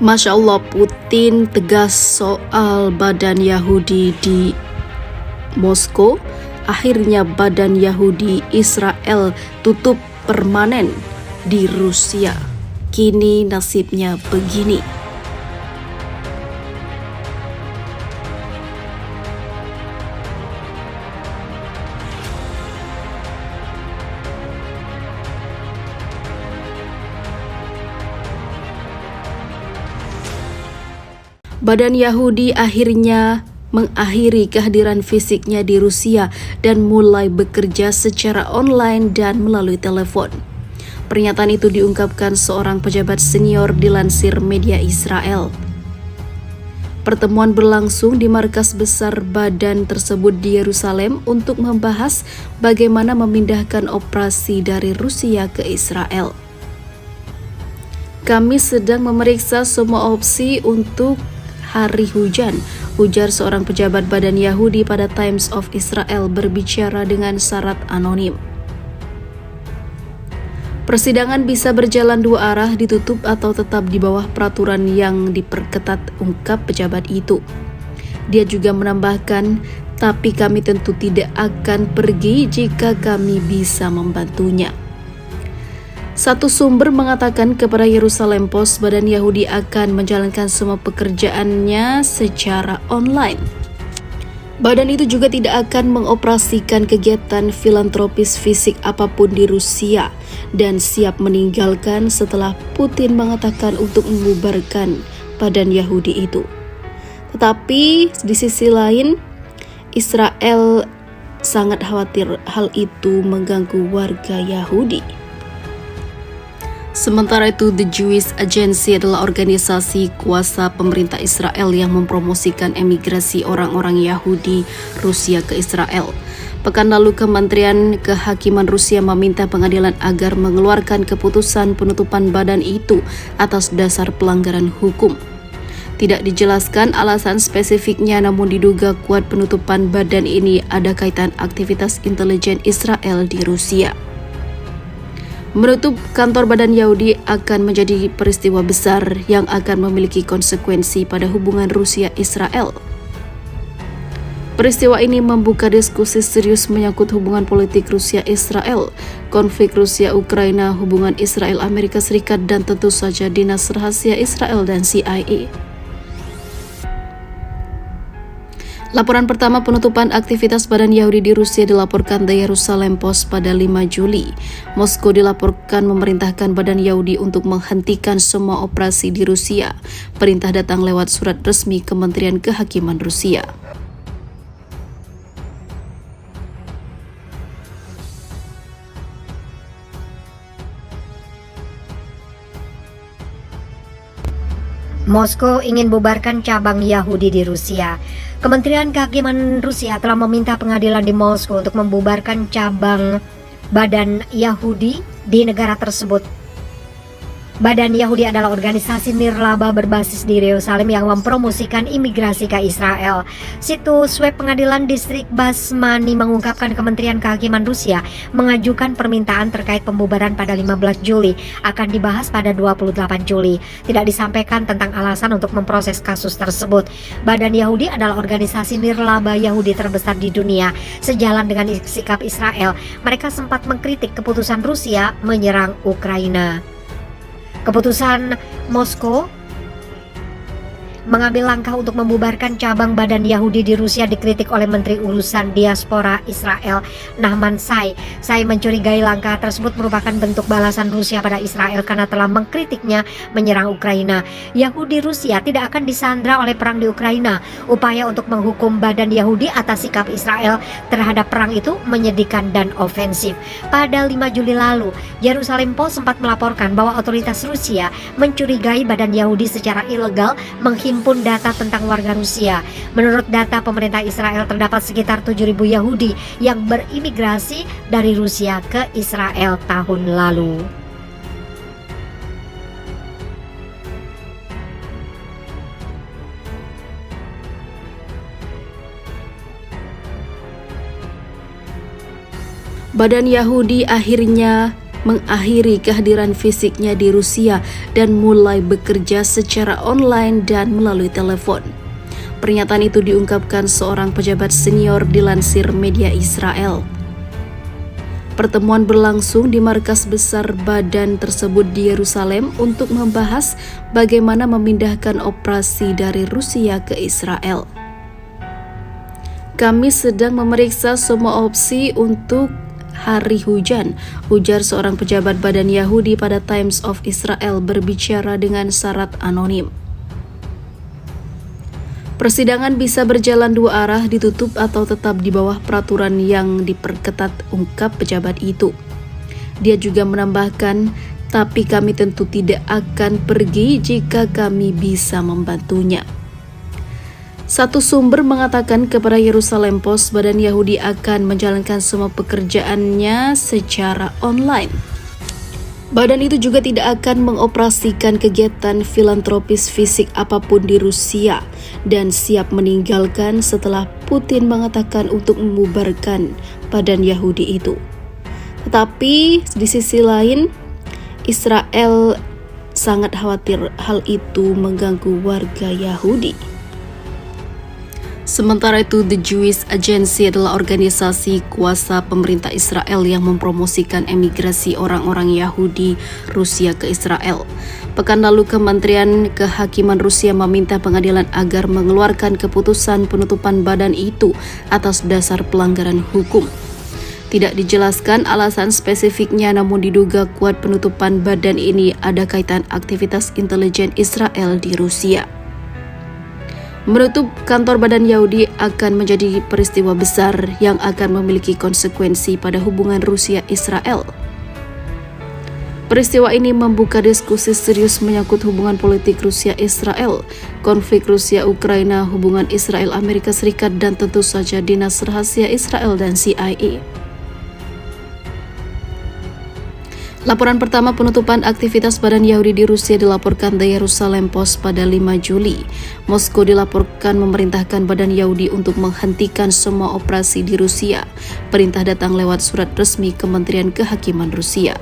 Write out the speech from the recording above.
Masya Allah, Putin tegas soal badan Yahudi di Moskow. Akhirnya badan Yahudi Israel tutup permanen di Rusia. Kini nasibnya begini. Badan Yahudi akhirnya mengakhiri kehadiran fisiknya di Rusia dan mulai bekerja secara online dan melalui telepon. Pernyataan itu diungkapkan seorang pejabat senior dilansir media Israel. Pertemuan berlangsung di markas besar badan tersebut di Yerusalem untuk membahas bagaimana memindahkan operasi dari Rusia ke Israel. Kami sedang memeriksa semua opsi untuk hari hujan, ujar seorang pejabat badan Yahudi pada Times of Israel berbicara dengan syarat anonim. Persidangan bisa berjalan dua arah, ditutup atau tetap di bawah peraturan yang diperketat, ungkap pejabat itu. Dia juga menambahkan, tapi kami tentu tidak akan pergi jika kami bisa membantunya. Satu sumber mengatakan kepada Yerusalem Post, badan Yahudi akan menjalankan semua pekerjaannya secara online. Badan itu juga tidak akan mengoperasikan kegiatan filantropis fisik apapun di Rusia dan siap meninggalkan setelah Putin mengatakan untuk membubarkan badan Yahudi itu. Tetapi di sisi lain, Israel sangat khawatir hal itu mengganggu warga Yahudi. Sementara itu, The Jewish Agency adalah organisasi kuasa pemerintah Israel yang mempromosikan emigrasi orang-orang Yahudi Rusia ke Israel. Pekan lalu, Kementerian Kehakiman Rusia meminta pengadilan agar mengeluarkan keputusan penutupan badan itu atas dasar pelanggaran hukum. Tidak dijelaskan alasan spesifiknya, namun diduga kuat penutupan badan ini ada kaitan aktivitas intelijen Israel di Rusia. Menutup kantor badan Yahudi akan menjadi peristiwa besar yang akan memiliki konsekuensi pada hubungan Rusia-Israel. Peristiwa ini membuka diskusi serius menyangkut hubungan politik Rusia-Israel, konflik Rusia-Ukraina, hubungan Israel-Amerika Serikat, dan tentu saja Dinas Rahasia Israel dan CIA. Laporan pertama penutupan aktivitas badan Yahudi di Rusia dilaporkan The Yerusalem Post pada 5 Juli. Moskow dilaporkan memerintahkan badan Yahudi untuk menghentikan semua operasi di Rusia. Perintah datang lewat surat resmi Kementerian Kehakiman Rusia. Moskow ingin bubarkan cabang Yahudi di Rusia. Kementerian Kehakiman Rusia telah meminta pengadilan di Moskow untuk membubarkan cabang badan Yahudi di negara tersebut. Badan Yahudi adalah organisasi nirlaba berbasis di Yerusalem yang mempromosikan imigrasi ke Israel. Situs web pengadilan distrik Basmani mengungkapkan Kementerian Kehakiman Rusia mengajukan permintaan terkait pembubaran pada 15 Juli, akan dibahas pada 28 Juli. Tidak disampaikan tentang alasan untuk memproses kasus tersebut. Badan Yahudi adalah organisasi nirlaba Yahudi terbesar di dunia. Sejalan dengan sikap Israel, mereka sempat mengkritik keputusan Rusia menyerang Ukraina. Keputusan Moskow mengambil langkah untuk membubarkan cabang badan Yahudi di Rusia dikritik oleh Menteri Urusan Diaspora Israel, Nahman Shai. Shai mencurigai langkah tersebut merupakan bentuk balasan Rusia pada Israel karena telah mengkritiknya menyerang Ukraina. Yahudi Rusia tidak akan disandra oleh perang di Ukraina. Upaya untuk menghukum badan Yahudi atas sikap Israel terhadap perang itu menyedihkan dan ofensif. Pada 5 Juli lalu, Yerusalem Post sempat melaporkan bahwa otoritas Rusia mencurigai badan Yahudi secara ilegal menghimpun data tentang warga Rusia. Menurut data pemerintah Israel, terdapat sekitar 7.000 Yahudi yang berimigrasi dari Rusia ke Israel tahun lalu. Badan Yahudi akhirnya mengakhiri kehadiran fisiknya di Rusia dan mulai bekerja secara online dan melalui telepon. Pernyataan itu diungkapkan seorang pejabat senior dilansir media Israel. Pertemuan berlangsung di markas besar badan tersebut di Yerusalem untuk membahas bagaimana memindahkan operasi dari Rusia ke Israel. Kami sedang memeriksa semua opsi untuk hari hujan, ujar seorang pejabat badan Yahudi pada Times of Israel berbicara dengan syarat anonim. Persidangan bisa berjalan dua arah, ditutup atau tetap di bawah peraturan yang diperketat, ungkap pejabat itu. Dia juga menambahkan, tapi kami tentu tidak akan pergi jika kami bisa membantunya. Satu sumber mengatakan kepada Yerusalem Post, badan Yahudi akan menjalankan semua pekerjaannya secara online. Badan itu juga tidak akan mengoperasikan kegiatan filantropis fisik apapun di Rusia dan siap meninggalkan setelah Putin mengatakan untuk membubarkan badan Yahudi itu. Tetapi di sisi lain, Israel sangat khawatir hal itu mengganggu warga Yahudi. Sementara itu, The Jewish Agency adalah organisasi kuasa pemerintah Israel yang mempromosikan emigrasi orang-orang Yahudi Rusia ke Israel. Pekan lalu, Kementerian Kehakiman Rusia meminta pengadilan agar mengeluarkan keputusan penutupan badan itu atas dasar pelanggaran hukum. Tidak dijelaskan alasan spesifiknya, namun diduga kuat penutupan badan ini ada kaitan aktivitas intelijen Israel di Rusia. Menutup kantor badan Yahudi akan menjadi peristiwa besar yang akan memiliki konsekuensi pada hubungan Rusia-Israel. Peristiwa ini membuka diskusi serius menyangkut hubungan politik Rusia-Israel, konflik Rusia-Ukraina, hubungan Israel-Amerika Serikat, dan tentu saja Dinas Rahasia Israel dan CIA. Laporan pertama penutupan aktivitas badan Yahudi di Rusia dilaporkan The Jerusalem Post pada 5 Juli. Moskow dilaporkan memerintahkan badan Yahudi untuk menghentikan semua operasi di Rusia. Perintah datang lewat surat resmi Kementerian Kehakiman Rusia.